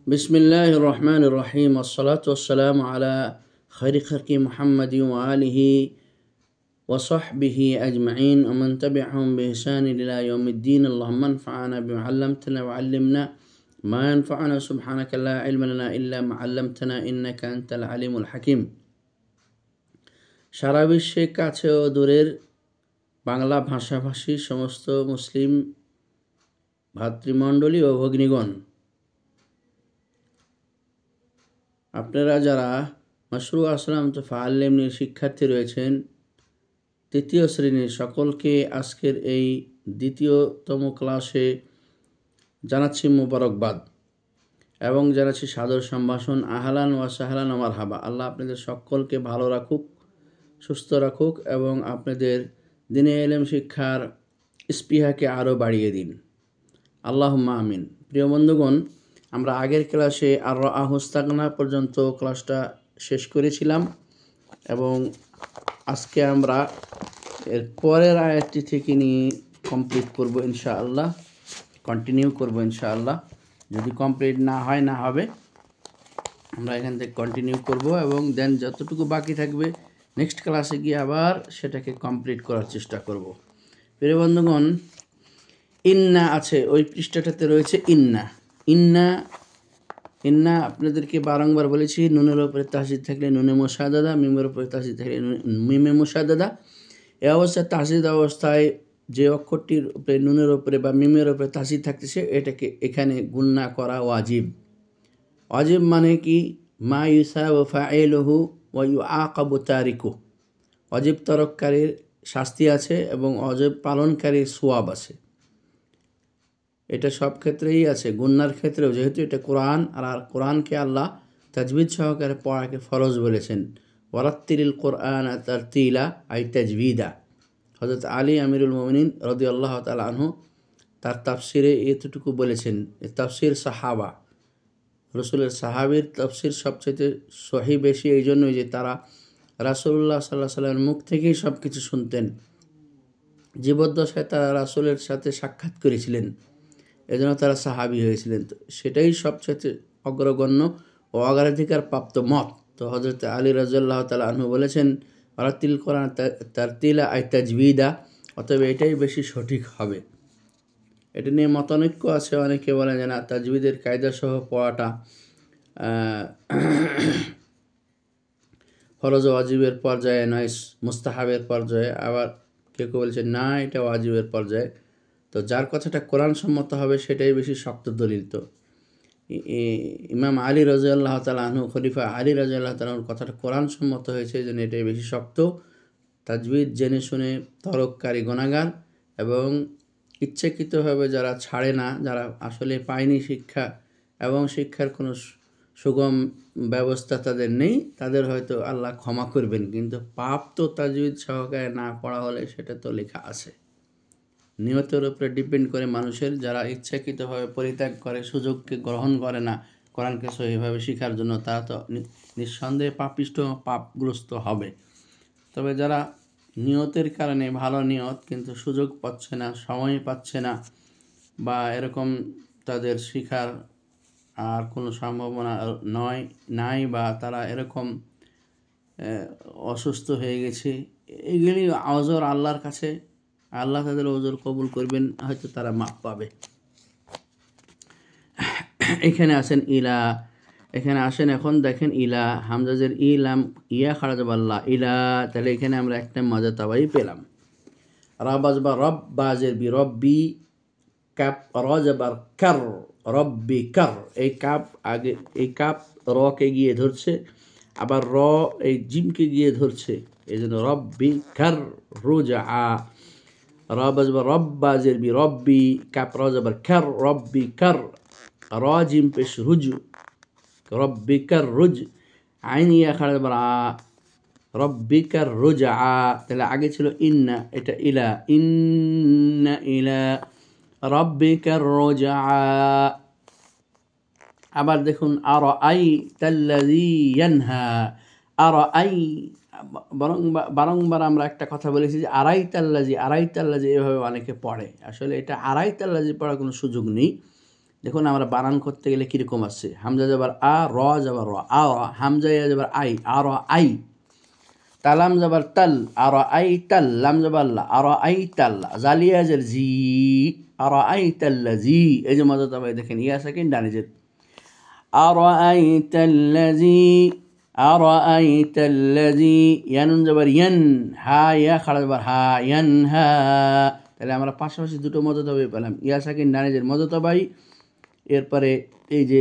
বিসমিল্লাহির রহমানির রহিম আসসালাতু ওয়াসসালামু আলা খায়রি খালকি মুহাম্মাদিন ওয়া আলিহি ওয়া সাহবিহি আজমাইন ওয়া মান তাবি'আহুম বিইহসান ইলা ইয়াউমিদ্দিন আল্লাহুম্মা আনফa'না বিমা 'allamtana ওয়া 'allimna মা ইয়ানফa'ুনা সুবহানাকা লা ইলমা লানা ইল্লা মা 'allamtana ইন্নাকা আনতাল আলিমুল হাকিম। সারা বিশ্বের কাছে ও দূরের বাংলা ভাষাভাষী সমস্ত মুসলিম ভাতৃমণ্ডলী ও ভগ্নীগণ, আপনারা যারা মাশরু আসলাম তো ফাআল্লিমনির শিক্ষার্থী রয়েছেন তৃতীয় শ্রেণীর, সকলকে আজকের এই দ্বিতীয়তম ক্লাসে জানাচ্ছি মুবারকবাদ এবং জানাচ্ছি সাদর সম্ভাষণ। আহলান ওয়া সাহলান ওয়া মারহাবা। আল্লাহ আপনাদের সকলকে ভালো রাখুক, সুস্থ রাখুক এবং আপনাদের দ্বীনে ইলম শিক্ষার স্পৃহাকে আরও বাড়িয়ে দিন, আল্লাহুম্মা আমিন। প্রিয় বন্ধুগণ, আমরা আগের ক্লাসে আর আহুস্তাগনা পর্যন্ত ক্লাসটা শেষ করেছিলাম এবং আজকে আমরা এর পরের আয়াতটি থেকে নিয়ে কমপ্লিট করব ইনশাআল্লাহ, কন্টিনিউ করব ইনশাআল্লাহ। যদি কমপ্লিট না হবে আমরা এখান থেকে কন্টিনিউ করব এবং দেন যতটুকু বাকি থাকবে নেক্সট ক্লাসে গিয়ে আবার সেটাকে কমপ্লিট করার চেষ্টা করব। প্রিয় বন্ধুগণ, ইন্না আছে, ওই পৃষ্ঠাটাতে রয়েছে ইন্না। ইন্না ইন্না আপনাদেরকে বারংবার বলেছি, নুনের উপরে তাসদিদ থাকলে নুনে মুশাদ্দাদা, মিমের উপরে তাসদিদ থাকলে মিমে মুশাদ্দাদা। এই অবস্থায় তাসদিদ অবস্থায় যে অক্ষরটির উপরে নুনের উপরে বা মিমের উপরে তাসদিদ থাকতেছে এটাকে এখানে গুণনা করা ওয়াজিব। ওয়াজিব মানে কি? মা ইউসাবু ফাইলুহু ওয়া ইউআকাবু তারিকুহু। ওয়াজিব তরককারীর শাস্তি আছে এবং ওয়াজিব পালনকারীর সওয়াব আছে। এটা সব ক্ষেত্রেই আছে, গুন্নার ক্ষেত্রেও, যেহেতু এটা কোরআন আর কোরআনকে আল্লাহ তাজবিদ সহকারে পড়াকে ফরজ বলেছেন। ওয়ারাত্তিলিল কোরআন তারতিলা আই তাজবিদা। হযরত আলী আমিরুল মুমিনিন রাদিয়াল্লাহু তাআলা আনহু তার তাফসিরে এতটুকু বলেছেন। তাফসির সাহাবা, রাসূলের সাহাবীর তাফসির সবচেয়ে সহি বেশি এই জন্যই যে তারা রাসূলুল্লাহ সাল্লাল্লাহু আলাইহি ওয়াসাল্লামের মুখ থেকেই সব কিছু শুনতেন। জীবদ্দশায় তারা রাসূলের সাথে সাক্ষাৎ করেছিলেন, এজন্য তারা সাহাবী হয়েছিলেন। তো সেটাই সবচেয়ে অগ্রগণ্য ও অগ্রাধিকার প্রাপ্ত মত। তো হযরত আলী রাদিয়াল্লাহু তাআলা আনহু বলেছেন ওয়ারাত্তিল কোরআন তারতিলা আই তাজবিদা, অতএব এটাই বেশি সঠিক হবে। এটা নিয়ে মতানৈক্য আছে, অনেকে বলেন যে না, তাজবিদের কায়দা সহ পড়াটা ফরজ ওয়াজিবের পর্যায়ে নয়, মুস্তাহাবের পর্যায়ে। আবার কেউ কেউ বলছে না, এটা ওয়াজিবের পর্যায়ে। তো যার কথাটা কোরআন সম্মত হবে সেটাই বেশি শক্ত দলিল। তো ইমাম আলী রাদিয়াল্লাহু তাআলা আনহু, খলিফা আলী রাদিয়াল্লাহু তাআলা আনহুর কথাটা কোরআন সম্মত হয়েছে, এই জন্য এটাই বেশি শক্ত। তাজবিদ জেনে শুনে তরককারী গুনাহগার এবং ইচ্ছাকৃতভাবে যারা ছাড়ে না, যারা আসলে পায়নি শিক্ষা এবং শিক্ষার কোনো সুগম ব্যবস্থা তাদের নেই, তাদের হয়তো আল্লাহ ক্ষমা করবেন, কিন্তু পাপ তো তাজবিদ সহকারে না পড়া হলে সেটা তো লেখা আছে। নিয়তের উপরে ডিপেন্ড করে মানুষের, যারা ইচ্ছাকৃতভাবে পরিত্যাগ করে, সুযোগকে গ্রহণ করে না কোরআনকে সহিভাবে শেখার জন্য, তারা তো নিঃসন্দেহে পাপিষ্ট, পাপগ্রস্ত হবে। তবে যারা নিয়তের কারণে, ভালো নিয়ত, কিন্তু সুযোগ পাচ্ছে না, সময় পাচ্ছে না, বা এরকম তাদের শিখার আর কোনো সম্ভাবনা নাই, বা তারা এরকম অসুস্থ হয়ে গেছে, এগুলি আওজর আল্লাহর কাছে, আল্লাহ তাদের ওজর কবুল করবেন, হয়তো তারা মাপ পাবে। এখানে আসেন ইলা, এখানে আসেন এখন দেখেন ইলা, হামজাজের ইলাম, ইয়া খারাজাবাল্লাহ ইলা। তাহলে এখানে আমরা একটা মজা তাবাই পেলাম। রাবাজ বা রব বাজের বি রব্বি, কাপ রাজাবার কার, রব্বি কার। এই কাপ আগে, এই কাপ রকে গিয়ে ধরছে, আবার র এই জিমকে গিয়ে ধরছে, এই জন্য রব্বি কার রোজা। রাবাজ বা রব বাজের বি রব্বি, কাপ রাজাবার কার, রব্বি কার, র জিম পেশ রুজ, রব্বিকার রুজ, আইন ইয়া খারাজাবার আ, রব্বিকার রুজা। তাহলে আগে ছিল ইন্না, এটা ইলা, ইন্না ইলা রব্বিকার রুজা। আবার দেখুন আর আই তাল্লাযী ইয়ানহা, আর আই, বারংবার আমরা একটা কথা বলেছি যে আরাইতাল্লাযী, আরাইতাল্লাযী এভাবে অনেকে পড়ে। আসলে এটা আরাইতাল্লাযী পড়ার কোনো সুযোগ নেই। দেখুন আমরা বানান করতে গেলে কীরকম আসছে, হামজা যাবার আ, র যাবার র, আ হামজা ইয়া যাবার আই, আর আই, তালাম যাবার তাল, আর আই তাল, লাম যাবার লা, আর আই তাল্লা, জালিয়া জের জি, আর আই তাল্লা জি, এই যে মজা তবে দেখেন ইয়া সাকিন ডানে জের, আর আই তাল্লাজি, আর আই তাল্লাজি, ইয়ানুন যাবার ইয়ান, হা ইয়া খাড়া যাবার হা, ইয়ান হা। তাহলে আমরা পাশাপাশি দুটো মজা তবে পেলাম, ইয়া সাকিন ডানে জের মজা তবাই, এরপরে এই যে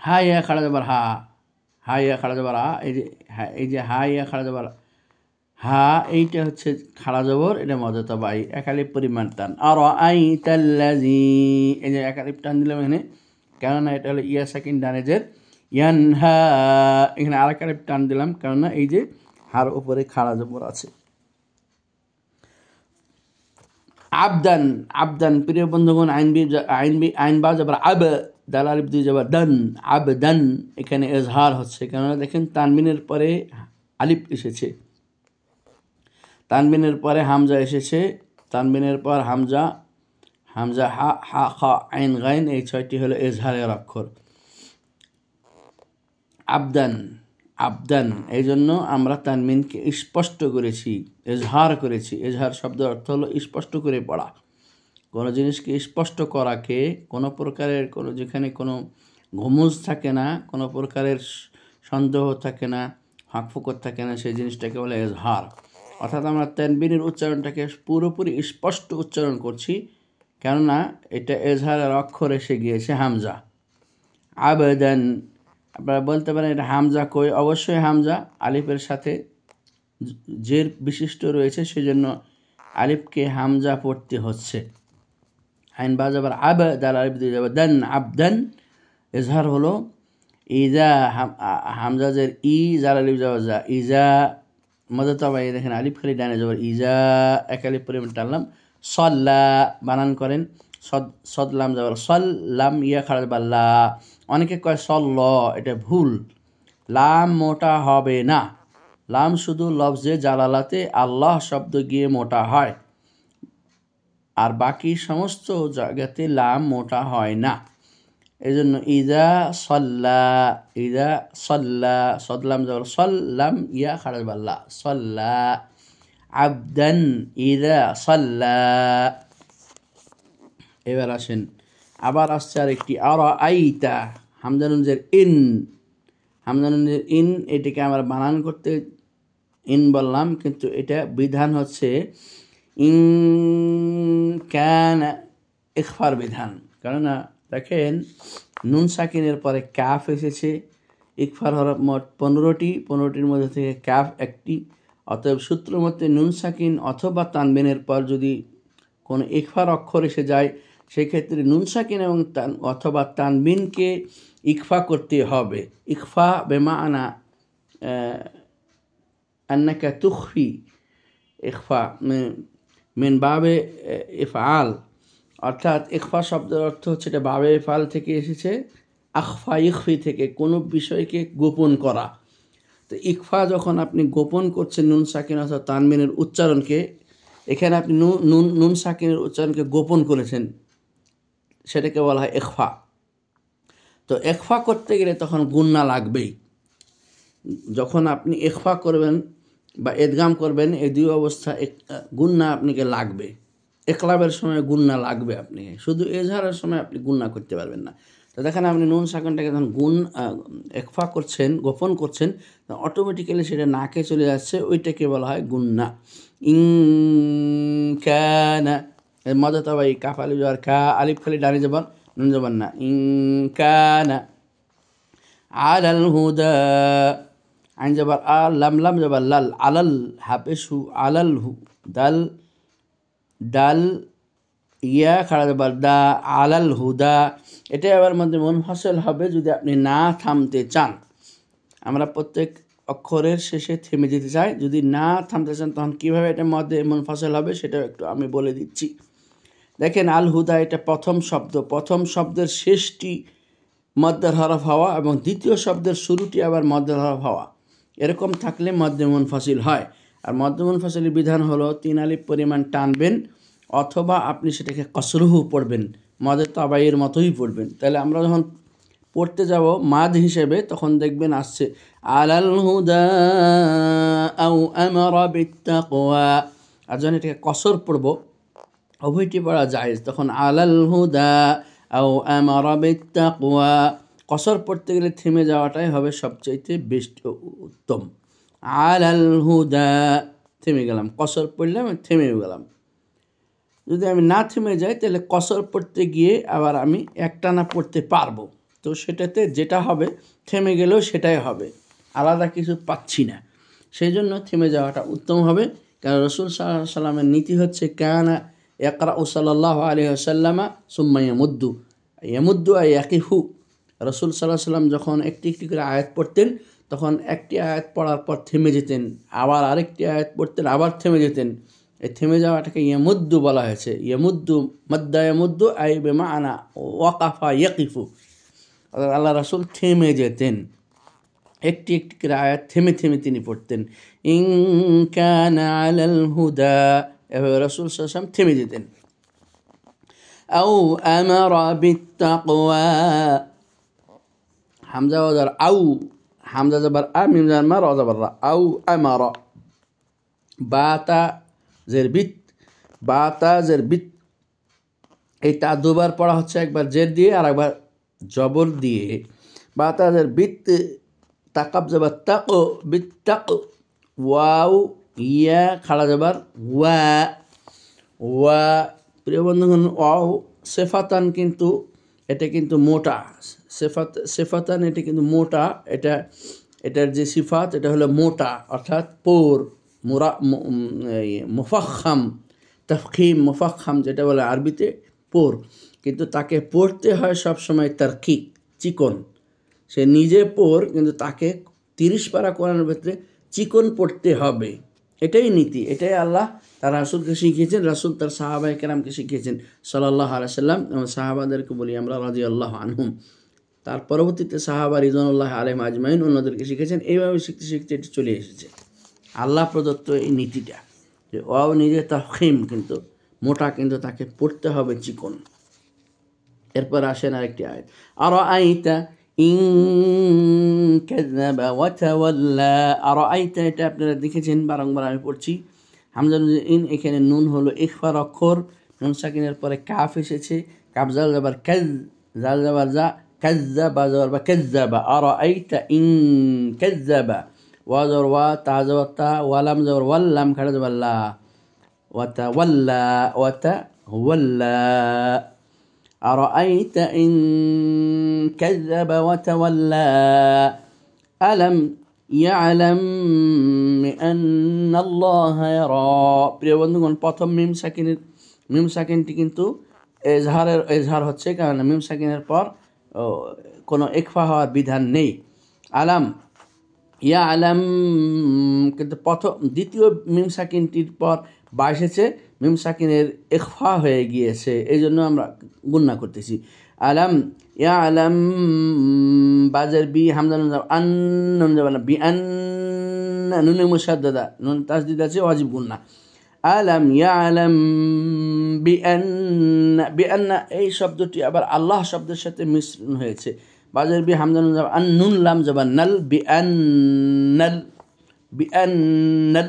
হা ইয়া খাড়া যাবার হা, হা ইয়া খাড়া যাবার আ, এই যে হা ইয়া খাড়া যাবার হা, এইটা হচ্ছে খাড়া জবর, এটা মজা বাই, একালিপ পরিমাণ টান। আর আই তাল্লাজি, এই যে একালিপ টান দিলাম এখানে, কেননা এটা হলো ইয়া সাকিন ডানেজের ইয়ান হা, এখানে আর একালিপ টান দিলাম কেননা এই যে হার উপরে খাড়া জবর আছে। আবদান, আবদান প্রিয় বন্ধুগণ, আইন বা যাবার আব, দাল আলিফ দুই যাবার দান, আবদান, এখানে এজহার হচ্ছে কেননা দেখেন তানবিনের পরে আলিফ এসেছে, তানবিনের পরে হামজা এসেছে, তানবিনের পর হামজা, হামজা হা, হা খা আইন গাইন, এই ছয়টি হলো এজহারের অক্ষর। আবদান, আবদান, এই জন্য আমরা তানবিনকে স্পষ্ট করেছি, এজহার করেছি। এজহার শব্দের অর্থ হলো স্পষ্ট করে পড়া, কোনো জিনিসকে স্পষ্ট করাকে, কোনো প্রকারের কোনো যেখানে কোনো ঘুমুজ থাকে না, কোনো প্রকারের সন্দেহ থাকে না, ফাঁকফুকর থাকে না, সেই জিনিসটাকে বলে এজহার। অর্থাৎ আমরা তানবিনের উচ্চারণটাকে পুরোপুরি স্পষ্ট উচ্চারণ করছি, কেননা এটা এজহারের অক্ষর এসে গিয়েছে হামজা। আবেদান, আপনারা বলতে পারেন এটা হামজা কই, অবশ্যই হামজা, আলিফের সাথে জের বিশিষ্ট রয়েছে, সেজন্য আলিফকে হামজা পড়তে হচ্ছে। আইন বা যাবার আব, দাল আলিফ দিয়ে যাবার দান, আবদান, এজহার হলো ইজা, হামজা জের ই, জাল আলিফ যাবার যা, ইজা, মজা তবাই দেখেন আলিফ খালি ডানে যাবার ইজা, এক আলিফ পরিমাণ টানলাম, সল্লা বানান করেন, সদলাম যাবার সল্লাম, ইয়া খাড়া যাবার লা, অনেকে কয় সল্ল, এটা ভুল, লাম মোটা হবে না, লাম শুধু লফজে জালালাতে আল্লাহ শব্দ গিয়ে মোটা হয়, আর বাকি সমস্ত জায়গাতে লাম মোটা হয় না। এই জন্য ইজা সল্লা, ইজা সল্লা, সদলাম যাবার সল্লাম, ইয়া খাড়া যাবার লা, সল্লা, আবদান ইজা সল্লা। এবার আসেন, আবার আসছে আর একটি, আর আইতা, হামজানুনজের ইন, হামজানুনজের ইন, এটাকে আমরা বানান করতে ইন বললাম, কিন্তু এটা বিধান হচ্ছে ইন কানা, ইখফার বিধান, কেননা দেখেন নুন সাকিনের পরে কাফ এসেছে, ইকফার হরফ মোট 15টি, 15টির মধ্যে থেকে কাফ একটি, অতএব সূত্র মতে নুন সাকিন অথবা তানবিনের পর যদি কোনো ইকফার অক্ষর এসে যায়, সেক্ষেত্রে নুন সাকিন এবং অথবা তানবিনকে ইকফা করতে হবে। ইকফা বেমানা আন্নাকা তুখফি, ইকফা মিন বাবে ইফআল, অর্থাৎ ইকফা শব্দের অর্থ হচ্ছে এটা বাবে ইফআল থেকে এসেছে, আখফা ইখফি থেকে, কোনো বিষয়কে গোপন করা। তো ইকফা যখন আপনি গোপন করছেন নুন সাকিন অথবা তানবিনের উচ্চারণকে, এখানে আপনি নুন সাকিনের উচ্চারণকে গোপন করেছেন, সেটাকে বলা হয় ইখফা। তো ইখফা করতে গেলে তখন গুন্না লাগবেই, যখন আপনি ইখফা করবেন বা ইদগাম করবেন, এই দুই অবস্থা গুন্না আপনাকে লাগবে। ইকলাবের সময় গুন্না লাগবে, আপনি শুধু এজহারের সময় আপনি গুন্না করতে পারবেন না। তো দেখেন আপনি নুন সাকিনটাকে যখন ইখফা করছেন, গোপন করছেন, অটোমেটিক্যালি সেটা নাকে চলে যাচ্ছে, ওইটাকে বলা হয় গুন্না। ইন কানা, মজা তো ভাই, কাফ আলিফ যাবার কা, আলিফ খালি ডানে যাবার, নুন যাবার না, ইন কানা আলাল হুদা, আইন যাবার আ, লাম লাম যাবার লাল, আলাল, হাফেসু আলাল হু, দাল, ডাল ইয়া খাড়া যাবার দা, আলাল হুদা, এটা আবার মধ্যে মুনফাসিল হবে যদি আপনি না থামতে চান। আমরা প্রত্যেক অক্ষরের শেষে থেমে যেতে চাই, যদি না থামতে চান তখন কীভাবে এটা মধ্যে মুনফাসিল হবে সেটাও একটু আমি বলে দিচ্ছি। দেখেন আল হুদা, এটা প্রথম শব্দ, প্রথম শব্দের শেষটি মদ্দের হরফ হওয়া এবং দ্বিতীয় শব্দের শুরুটি আবার মদ্দের হরফ হওয়া, এরকম থাকলে মধ্যে মুনফাসিল হয়। আর মধ্যে মুনফাসিলের বিধান হলো 3 আলিফ পরিমাণ টানবেন, অথবা আপনি সেটাকে কসরুহু পড়বেন, মদে তাবাইয়ের মতোই পড়বেন। তাহলে আমরা যখন পড়তে যাব মাদ হিসেবে তখন দেখবেন আসছে আলাল হুদা আও আমারা বিত্তাকওয়া। আর যখন এটাকে কসর পড়ব, উভয়টি পড়া জায়েজ, তখন আলাল হুদা আও আমারা বিত্তাকওয়া। কসর পড়তে গেলে থেমে যাওয়াটাই হবে সবচাইতে বেস্ট উত্তম। আলাল হুদা, থেমে গেলাম, কসর পড়লাম থেমেও গেলাম। যদি আমি না থেমে যাই তাহলে কসর পড়তে গিয়ে আবার আমি একটানা পড়তে পারবো, তো সেটাতে যেটা হবে থেমে গেলেও সেটাই হবে, আলাদা কিছু পাচ্ছি না। সেই জন্য থেমে যাওয়াটা উত্তম হবে। কারণ রসুল সাল্লাল্লাহু আলাইহি সাল্লামের নীতি হচ্ছে কানা ইয়াকরাউ সাল্লাল্লাহু আলাইহি ওয়াসাল্লামা সুম্মা ইয়ামুদ্দু ইয়ামুদ্দু আই ইয়াকিফু। রসুল সাল্লাল্লাহু আলাইহি সাল্লাম যখন একটি একটি করে আয়াত পড়তেন তখন একটি আয়াত পড়ার পর থেমে যেতেন, আবার আরেকটি আয়াত পড়তেন, আবার থেমে যেতেন। এই থেমে যাওয়াটাকে ইয়ামুদ্দু বলা হয়েছে। ইয়ামুদ্দু মাদ্দা ইয়ামুদ্দু আই বিমাআনা ওয়াকাফা ইয়াকিফু। আল্লাহ রাসূল থেমে যেতেন, একটি একটি করে আয়াত থেমে থেমে তিনি পড়তেন। ইন কানা আলাল হুদা, এভাবে রাসূল সাল্লাল্লাহু আলাইহি ওয়াসাল্লাম থেমে যেতেন। আও আমারা বিত্তাকওয়া, হামজা ওয়াজার আউ, হামজা জবর আ, মিম জবর মা, রা জবর রা, আউ আমারা। বাতা জের বিত, বাতা জের বিত, এই তা দুবার পড়া হচ্ছে, একবার জের দিয়ে আর একবার জবর দিয়ে। বাতা জের বিত, তাকাব জবর তাক, বিত তাক, ওয়াও ইয়া খাড়া জবর ওয়া, ওয়া। প্রিয় বন্ধুগণ, ওয়াও সেফাতান, কিন্তু এটা কিন্তু মোটা, সেফাতান এটা কিন্তু মোটা, এটার যে সিফাত এটা হলো মোটা, অর্থাৎ পোর, মুফাখাম, তফখিম মুফাখাম যেটা বলে আরবিতে পোর, কিন্তু তাকে পড়তে হয় সবসময় তারকিক, চিকন। সে নিজে পোর, কিন্তু তাকে 30 পারা কোরআনের ক্ষেত্রে চিকন পড়তে হবে। এটাই নীতি, এটাই আল্লাহ তার রাসূলকে শিখিয়েছেন, রাসূল তার সাহাবায়ে কেরামকে শিখিয়েছেন সাল্লাল্লাহু আলাইহি ওয়াসাল্লাম, এবং সাহাবাদেরকে বলি আমরা রাদিয়াল্লাহু আনহুম। তার পরবর্তীতে সাহাবা রিদওয়ানুল্লাহি আলাইহিম আজমাইন অন্যদেরকে শিখেছেন। এইভাবে শিখতে শিখতে এটি চলে এসেছে আল্লাহ প্রদত্ত এই নীতিটা, যে ওয়াও নিজে তাফখিম কিন্তু মোটা, কিন্তু তাকে পড়তে হবে চিকন। এরপর আসেন আরেকটি আয়াত, আরাআইতা ইন কাযাবা ওয়া তাওয়াল্লা। আরাআইতা, এটা আপনারা দেখেছেন, বারংবার আমি পড়ছি। হামজা ইন, এখানে নুন হলো ইখফার অক্ষর, নুন সাকিনের পরে কাফ এসেছে, কাফ জাল জবর কাজ, জাল জবর জা, কাযাবা জবর বা, কাযাবা। আরাআইতা ইন কাযাবা, ওয়া জবর ওয়া, তা জবর তা, ওয়া লাম জবর ওয়াল, লাম খাড়া জবর লা, ওয়া তাওয়াল্লা, ওয়া তাওয়াল্লা। أرأيت إن كذب وتولى ألم يعلم بأن الله يرى। প্রিয় বন্ধুগণ, প্রথম মিম সাকিনটি কিন্তু এজহার হচ্ছে, কারণ মিম সাকিনের পর কোনো ইখফা হওয়ার বিধান নেই। আলাম ইয়ালাম, কিন্তু দ্বিতীয় মিম সাকিনটির পর বা এসেছে, মিম সাকিনের ইখফা হয়ে গিয়েছে, এই জন্য আমরা গুণনা করতেছি। আলাম ইয়ালাম, বাজের বি, হামজা নুন আন, নুন যাবে না, বি আন, নুনে মুশাদ্দাদা, নুন তাসদিদ আছে, ওয়াজিব গুণনা। আলাম ইয়ালাম বিআন্না, এই শব্দটি আবার আল্লাহ শব্দের সাথে মিশ্রণ হয়েছে। বাজের বি, হামজা নুন যাবে আন, নুন লাম যাবে নাল, বিআন্নাল,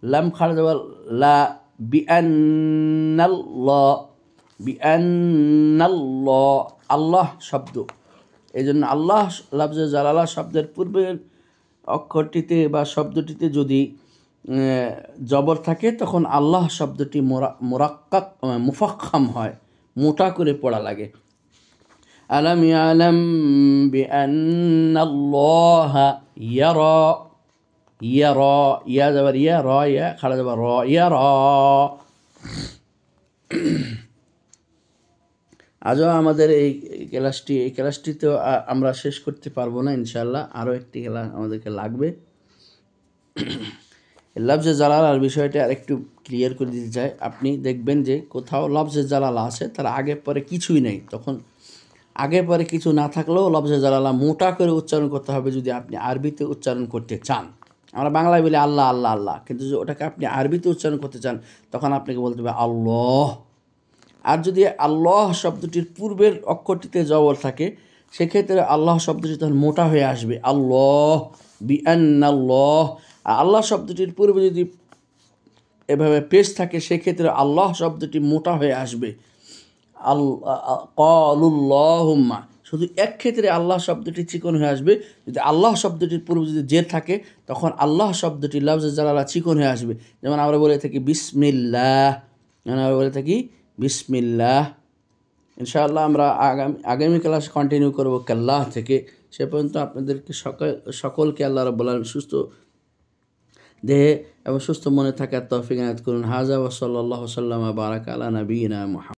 লাম খাড়া যাবে লা, বিআন্নাল্লাহ, আল্লাহ শব্দ। এই জন্য আল্লাহ লাফজে জালালা শব্দের পূর্বের অক্ষরটিতে বা শব্দটিতে যদি জবর থাকে তখন আল্লাহ শব্দটি মুরাক্কাক মুফাক্খাম হয়, মোটা করে পড়া লাগে। আলাম ইয়ালাম বিআন্নাল্লাহা ইয়ারা, ইয়ারা, ইয়া যাবার ইয়া, র ইয়া খাড়া যাবার র, ইয়ারা। আজও আমাদের এই ক্লাসটি তো আমরা শেষ করতে পারবো না ইনশাআল্লাহ, আরও একটি ক্লাস আমাদেরকে লাগবে। লফজে জালালার বিষয়টা আরেকটু ক্লিয়ার করে দিতে চাই। আপনি দেখবেন যে কোথাও লফজে জালালা আছে, তার আগে পরে কিছুই নেই, তখন আগে পরে কিছু না থাকলেও লফজে জালালা মোটা করে উচ্চারণ করতে হবে যদি আপনি আরবিতে উচ্চারণ করতে চান। আমরা বাংলায় বলি আল্লাহ আল্লাহ আল্লাহ, কিন্তু ওটাকে আপনি আরবিতে উচ্চারণ করতে চান তখন আপনাকে বলতে হবে আল্লাহ, আর যদি আল্লাহ শব্দটির পূর্বের অক্ষরটিতে জবর থাকে সেক্ষেত্রে আল্লাহ শব্দটি তখন মোটা হয়ে আসবে, আল্লাহ বিআন্নাল্লাহ। আর আল্লাহ শব্দটির পূর্বে যদি এভাবে পেশ থাকে সেক্ষেত্রে আল্লাহ শব্দটি মোটা হয়ে আসবে, ক্বালুল্লাহুম্মা। শুধু এক ক্ষেত্রে আল্লাহ শব্দটি চিকন হয়ে আসবে, যদি আল্লাহ শব্দটির পূর্বে যদি জের থাকে তখন আল্লাহ শব্দটি লফজে জালালা চিকন হয়ে আসবে। যেমন আমরা বলে থাকি বিসমিল্লাহ, বিসমিল্লাহ। ইনশাআল্লাহ আমরা আগামী ক্লাস কন্টিনিউ করব কাল্লাহ থেকে। সে পর্যন্ত আপনাদেরকে সকলকে আল্লাহ রাব্বুল আলামিন সুস্থ দেহে এবং সুস্থ মনে থাকার তৌফিক এনায়েত করুন। হাযা ওয়া সাল্লাল্লাহু সাল্লামা বারাকা আলা নবিয়িনা মুহাম্মদ।